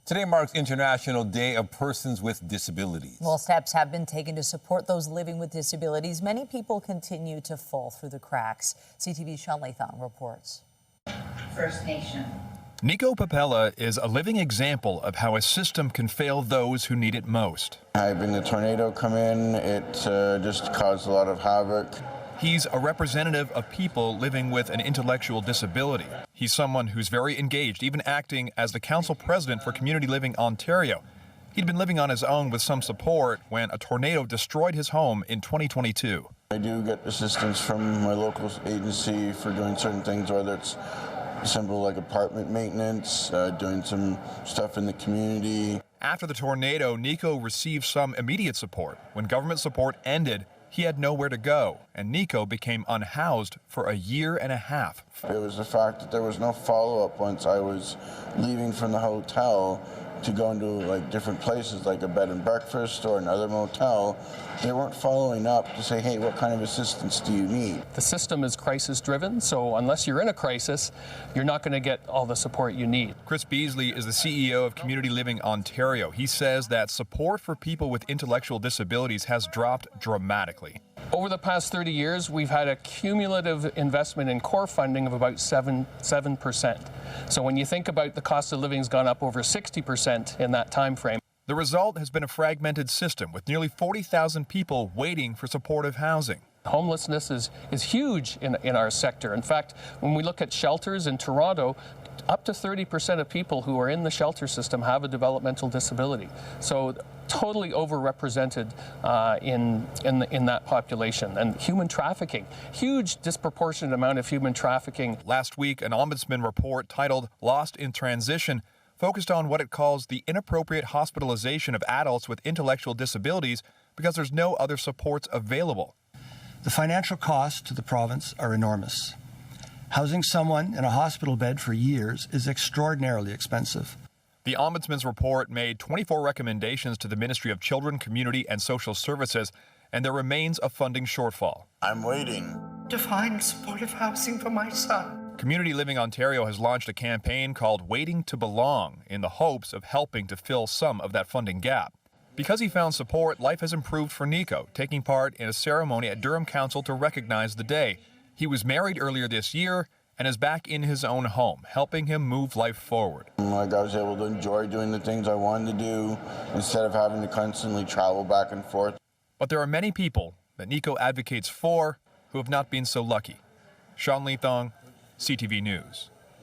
Today marks International Day of Persons with Disabilities. Well, steps have been taken to support those living with disabilities. Many people continue to fall through the cracks. CTV's Leathong reports. First Nation. Nico Papella is a living example of how a system can fail those who need it most. Having the tornado come in, it just caused a lot of havoc. He's a representative of people living with an intellectual disability. He's someone who's very engaged, even acting as the council president for Community Living Ontario. He'd been living on his own with some support when a tornado destroyed his home in 2022. I do get assistance from my local agency for doing certain things, whether it's simple like apartment maintenance, doing some stuff in the community. After the tornado, Nico received some immediate support. When government support ended, he had nowhere to go, and Nico became unhoused for a year and a half. It was the fact that there was no follow-up once I was leaving from the hotel to go into like different places like a bed and breakfast or another motel. They weren't following up to say, hey, what kind of assistance do you need? The system is crisis driven, so unless you're in a crisis, you're not going to get all the support you need. Chris Beasley is the CEO of Community Living Ontario. He says that support for people with intellectual disabilities has dropped dramatically. Over the past 30 years, we've had a cumulative investment in core funding of about 7%. So when you think about the cost of living has gone up over 60% in that time frame. The result has been a fragmented system with nearly 40,000 people waiting for supportive housing. Homelessness is huge in our sector. In fact, when we look at shelters in Toronto, up to 30% of people who are in the shelter system have a developmental disability. So totally overrepresented in that population. And human trafficking, huge disproportionate amount of human trafficking. Last week, an ombudsman report titled Lost in Transition focused on what it calls the inappropriate hospitalization of adults with intellectual disabilities because there's no other supports available. The financial costs to the province are enormous. Housing someone in a hospital bed for years is extraordinarily expensive. The Ombudsman's report made 24 recommendations to the Ministry of Children, Community and Social Services, and there remains a funding shortfall. I'm waiting To find supportive housing for my son. Community Living Ontario has launched a campaign called Waiting to Belong in the hopes of helping to fill some of that funding gap. Because he found support, life has improved for Nico, taking part in a ceremony at Durham Council to recognize the day. He was married earlier this year and is back in his own home, helping him move life forward. Like I was able to enjoy doing the things I wanted to do instead of having to constantly travel back and forth. But there are many people that Nico advocates for who have not been so lucky. Leathong, CTV News.